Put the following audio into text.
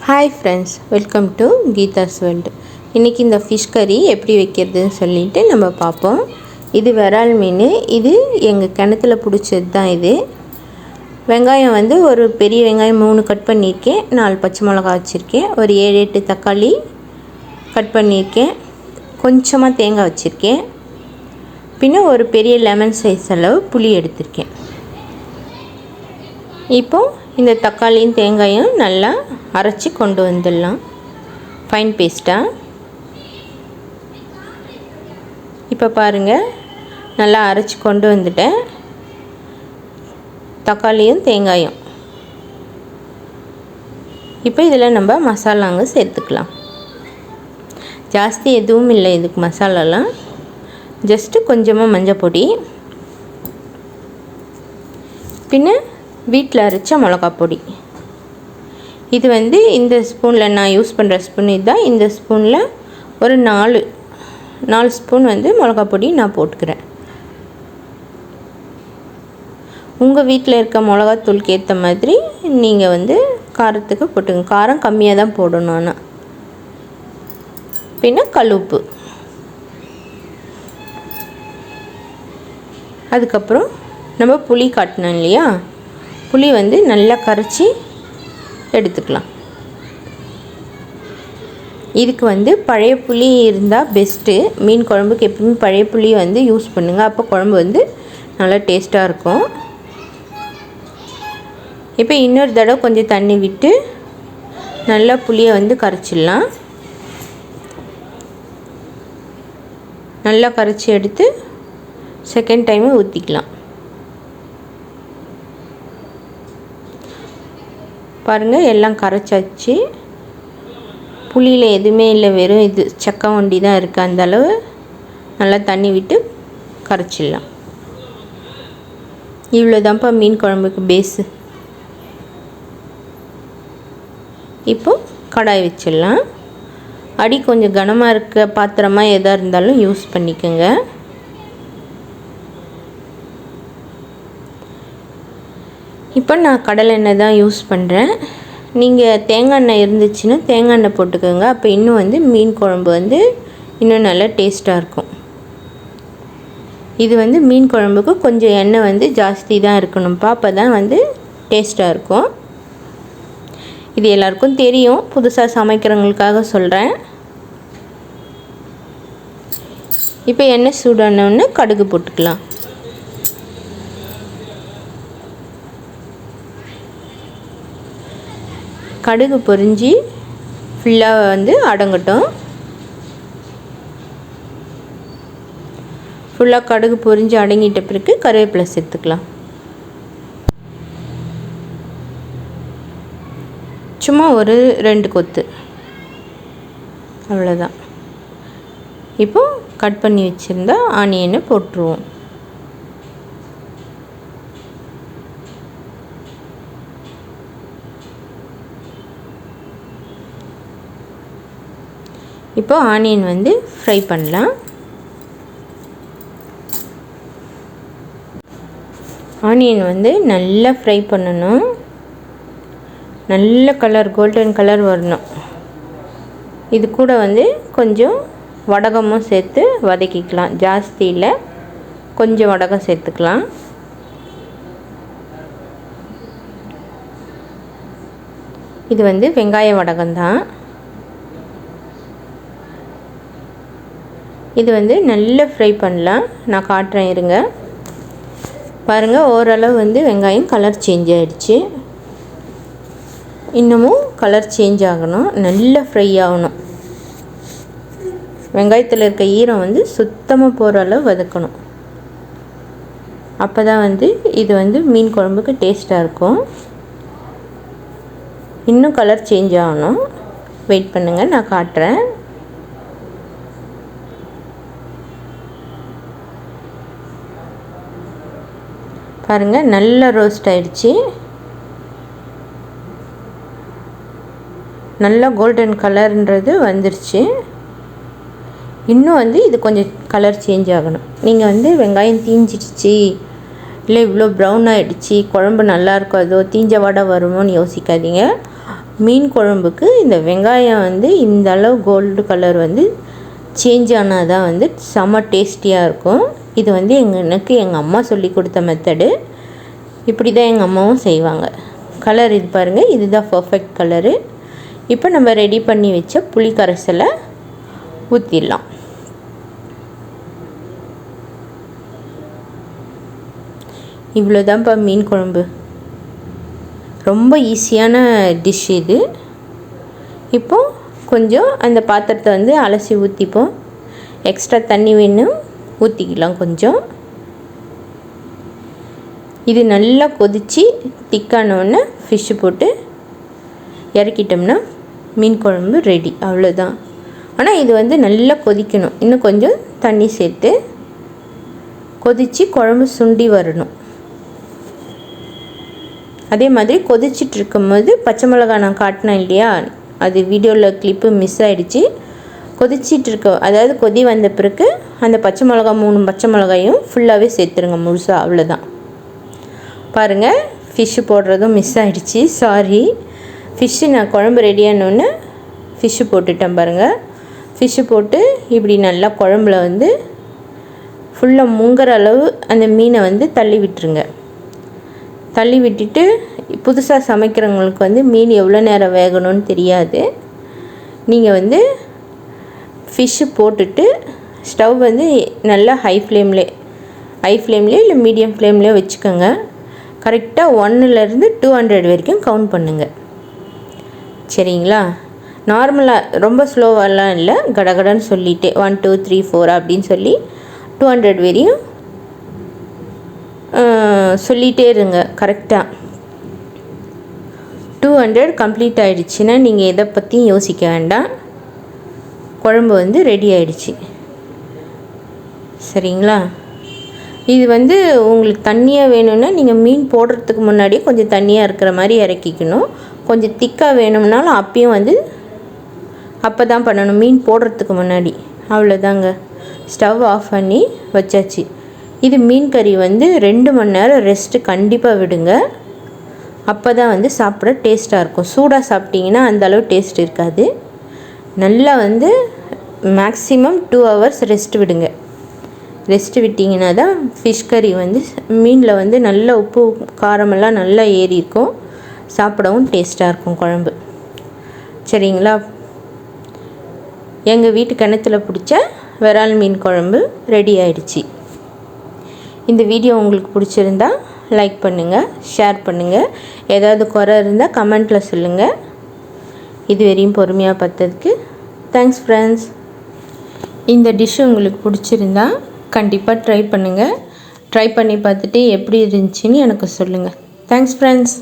Hi friends, welcome to Geetha's world. இன்றைக்கி இந்த fish கறி எப்படி வைக்கிறதுன்னு சொல்லிட்டு நம்ம பார்ப்போம். இது விரால் மீன். இது எங்கள் கிணத்துல பிடிச்சது தான். இது வெங்காயம் ஒரு பெரிய வெங்காயம் 3 கட் பண்ணியிருக்கேன். 4 பச்சை மிளகா வச்சுருக்கேன். ஒரு 7-8 தக்காளி கட் பண்ணியிருக்கேன். கொஞ்சமாக தேங்காய் வச்சுருக்கேன். பின்ன ஒரு பெரிய லெமன் சைஸ் அளவு புளி எடுத்திருக்கேன். இப்போது இந்த தக்காளியும் தேங்காயும் நல்லா அரைச்சி கொண்டு வந்துடலாம், ஃபைன் பேஸ்ட்டாக. இப்போ பாருங்கள், நல்லா அரைச்சி கொண்டு வந்துட்டேன். தக்காளியும் தேங்காயும். இப்போ இதில் நம்ம மசாலாங்க சேர்த்துக்கலாம். ஜாஸ்தி எதுவும் இல்லை இதுக்கு மசாலாலாம். ஜஸ்ட்டு கொஞ்சமாக மஞ்சள் பொடி, பின்ன வீட்டில் அரைச்ச மிளகா பொடி. இது இந்த ஸ்பூனில் நான் யூஸ் பண்ணுற ஸ்பூன் இதுதான். இந்த ஸ்பூனில் ஒரு 4 ஸ்பூன் மிளகா பொடி நான் போட்டுக்கிறேன். உங்கள் வீட்டில் இருக்க மிளகாத்தூளுக்கு ஏற்ற மாதிரி நீங்கள் காரத்துக்கு போட்டுங்க. காரம் கம்மியாக தான் போடணும். ஆனால் பின்ன கல்லுப்பு. அதுக்கப்புறம் நம்ம புளி காட்டினோம் இல்லையா, புளி நல்லா கரைச்சி எடுத்துக்கலாம். இதுக்கு பழைய புளி இருந்தால் பெஸ்ட்டு. மீன் குழம்புக்கு எப்பவுமே பழைய புளி யூஸ் பண்ணுங்கள். அப்போ குழம்பு நல்லா டேஸ்ட்டாக இருக்கும். இப்போ இன்னொரு தடவை கொஞ்சம் தண்ணி விட்டு நல்லா புளியை கரைச்சிடலாம். நல்லா கரைச்சி எடுத்து செகண்ட் டைமு ஊற்றிக்கலாம். பாருங்கள், எல்லாம் கரைச்சாச்சு. புளியில் எதுவுமே இல்லை, வெறும் இது சக்கை வண்டி தான் இருக்குது. அந்த அளவு நல்லா தண்ணி விட்டு கரைச்சிடலாம். இவ்வளோதான்ப்பா மீன் குழம்புக்கு பேஸு. இப்போது கடாய் வச்சிடலாம். அடி கொஞ்சம் கனமாக இருக்க பாத்திரமாக எதாக இருந்தாலும் யூஸ் பண்ணிக்கோங்க. இப்போ நான் கடலை எண்ணெய் தான் யூஸ் பண்ணுறேன். நீங்கள் தேங்காய் எண்ணெய் இருந்துச்சுன்னா தேங்காய் எண்ணெய் போட்டுக்கோங்க. அப்போ இன்னும் மீன் குழம்பு இன்னும் நல்லா டேஸ்ட்டாக இருக்கும். இது மீன் குழம்புக்கு கொஞ்சம் எண்ணெய் ஜாஸ்தி தான் இருக்கணும்ப்பா, அப்போ தான் டேஸ்ட்டாக இருக்கும். இது எல்லாருக்கும் தெரியும், புதுசாக சமைக்கிறவங்களுக்காக சொல்கிறேன். இப்போ எண்ணெய் சூடானோன்னு கடுகு போட்டுக்கலாம். கடுகு பொரிஞ்சு ஃபுல்லாக அடங்கட்டும். ஃபுல்லாக கடுகு பொரிஞ்சு அடங்கிட்ட பிறகு கருவேப்பிலை சேர்த்துக்கலாம். சும்மா ஒரு 2 கொத்து, அவ்வளோதான். இப்போது கட் பண்ணி வச்சுருந்தா ஆனியனை போட்டுருவோம். இப்போ ஆனியன் ஃப்ரை பண்ணலாம். ஆனியன் நல்லா ஃப்ரை பண்ணணும். நல்ல கலர், கோல்டன் கலர் வரணும். இது கூட கொஞ்சம் வடகமும் சேர்த்து வதக்கிக்கலாம். ஜாஸ்தி இல்லை, கொஞ்சம் வடகம் சேர்த்துக்கலாம். இது வெங்காய வடகம் தான். இது நல்லா ஃப்ரை பண்ணலாம். நான் காட்டுறேன், இருங்க. பாருங்கள், ஓரளவு வெங்காயம் கலர் சேஞ்ச் ஆகிடுச்சு. இன்னமும் கலர் சேஞ்ச் ஆகணும், நல்லா ஃப்ரை ஆகணும். வெங்காயத்தில் இருக்க ஈரம் சுத்தமாக போகிற அளவு வதக்கணும். அப்போ தான் இது மீன் குழம்புக்கு டேஸ்ட்டாக இருக்கும். இன்னும் கலர் சேஞ்ச் ஆகணும். வெயிட் பண்ணுங்கள், நான் காட்டுறேன். பாருங்கள், நல்லா ரோஸ்ட் ஆகிடுச்சு. நல்லா கோல்டன் கலர்ன்றது வந்துருச்சு. இன்னும் இது கொஞ்சம் கலர் சேஞ்ச் ஆகணும். நீங்கள் வெங்காயம் தீஞ்சிடுச்சு, இல்லை இவ்வளோ ப்ரௌன் ஆகிடுச்சு, குழம்பு நல்லா இருக்கும், அதோ தீஞ்ச வடை வருமோன்னு யோசிக்காதீங்க. மீன் குழம்புக்கு இந்த வெங்காயம் வந்து இந்த அளவு கோல்டு கலர் வந்து சேஞ்ச் ஆனால் தான் வந்து செம்ம டேஸ்டியாக இருக்கும். இது வந்து எனக்கு எங்கள் அம்மா சொல்லி கொடுத்த மெத்தடு. இப்படி தான் எங்கள் அம்மாவும் செய்வாங்க. கலர் இது பாருங்கள், இதுதான் பர்ஃபெக்ட் கலரு. இப்போ நம்ம ரெடி பண்ணி வச்ச புளி கரைசலை ஊற்றிடலாம். இவ்வளோதான்ப்பா மீன் குழம்பு. ரொம்ப ஈஸியான டிஷ் இது. இப்போது கொஞ்சம் அந்த பாத்திரத்தை வந்து அலசி ஊற்றிப்போம். எக்ஸ்ட்ரா தண்ணி வேணும் ஊற்றிக்கலாம் கொஞ்சம். இது நல்லா கொதித்து திக்கானோடனே ஃபிஷ்ஷு போட்டு இறக்கிட்டோம்னா மீன் குழம்பு ரெடி. அவ்வளோதான். ஆனால் இது வந்து நல்லா கொதிக்கணும். இன்னும் கொஞ்சம் தண்ணி சேர்த்து கொதித்து குழம்பு சுண்டி வரணும். அதே மாதிரி கொதிச்சிட்டு இருக்கும்போது பச்சை மிளகாய் நான் காட்டினேன் இல்லையா, அது வீடியோவில் கிளிப்பு மிஸ் ஆகிடுச்சு. கொதிச்சிட்டு இருக்க, அதாவது கொதி வந்த பிறகு அந்த பச்சை மிளகா 3 பச்சை மிளகாயும் ஃபுல்லாகவே சேர்த்துருங்க முழுசாக. அவ்வளோதான். பாருங்கள், ஃபிஷ்ஷு போடுறதும் மிஸ் ஆகிடுச்சு, சாரி. ஃபிஷ்ஷு நான் குழம்பு ரெடியானோடனே ஃபிஷ்ஷு போட்டுட்டேன் பாருங்கள். ஃபிஷ்ஷு போட்டு இப்படி நல்லா குழம்புல வந்து ஃபுல்லாக முங்குற அளவு அந்த மீனை வந்து தள்ளி விட்டுருங்க. தள்ளி விட்டுட்டு, புதுசாக சமைக்கிறவங்களுக்கு வந்து மீன் எவ்வளோ நேரம் வேகணும்னு தெரியாது. நீங்கள் வந்து ஃபிஷ்ஷு போட்டுட்டு ஸ்டவ் வந்து நல்லா ஹை ஃப்ளேம்லேயே இல்லை மீடியம் ஃப்ளேம்லேயே வச்சுக்கோங்க. கரெக்டாக 1லேருந்து 200 வரைக்கும் கவுண்ட் பண்ணுங்கள். சரிங்களா? நார்மலாக ரொம்ப ஸ்லோவெல்லாம் இல்லை, கடகடன்னு சொல்லிவிட்டு 1 2 3 4 அப்படின்னு சொல்லி 200 வரையும் சொல்லிகிட்டே இருங்க. கரெக்டாக 200 கம்ப்ளீட் ஆகிடுச்சின்னா நீங்கள் எதை பற்றியும் யோசிக்க வேண்டாம். குழம்பு வந்து ரெடி ஆகிடுச்சி. சரிங்களா? இது வந்து உங்களுக்கு தண்ணியாக வேணும்னா நீங்கள் மீன் போடுறதுக்கு முன்னாடியே கொஞ்சம் தண்ணியாக இருக்கிற மாதிரி இறக்கிக்கணும். கொஞ்சம் திக்காக வேணும்னாலும் அப்பயும் வந்து அப்போ தான் பண்ணணும், மீன் போடுறதுக்கு முன்னாடி. அவ்வளோதாங்க. ஸ்டவ் ஆஃப் பண்ணி வச்சாச்சு. இது மீன் கறி வந்து 2 மணி நேரம் ரெஸ்ட்டு கண்டிப்பாக விடுங்க. அப்போ தான் வந்து சாப்பிட டேஸ்ட்டாக இருக்கும். சூடாக சாப்பிட்டிங்கன்னா அந்தளவு டேஸ்ட் இருக்காது. நல்லா வந்து மேக்ஸிமம் 2 ஹவர்ஸ் ரெஸ்ட் விடுங்க. ரெஸ்ட்டு விட்டிங்கன்னா தான் ஃபிஷ் கறி வந்து மீனில் வந்து நல்ல உப்பு காரமெல்லாம் நல்லா ஏறி இருக்கும். சாப்பிடவும் டேஸ்ட்டாக இருக்கும் குழம்பு. சரிங்களா? எங்கள் வீட்டு கிணத்துல பிடிச்ச விரால் மீன் குழம்பு ரெடி ஆகிடுச்சி. இந்த வீடியோ உங்களுக்கு பிடிச்சிருந்தா லைக் பண்ணுங்கள், ஷேர் பண்ணுங்கள். ஏதாவது குறை இருந்தால் கமெண்ட்டில் சொல்லுங்கள். இது வரையும் பொறுமையாக பார்த்ததுக்கு தேங்க்ஸ் ஃப்ரெண்ட்ஸ். இந்த டிஷ்ஷு உங்களுக்கு பிடிச்சிருந்தா கண்டிப்பாக ட்ரை பண்ணுங்கள். ட்ரை பண்ணி பார்த்துட்டு எப்படி இருந்துச்சுன்னு எனக்கு சொல்லுங்கள். Thanks friends.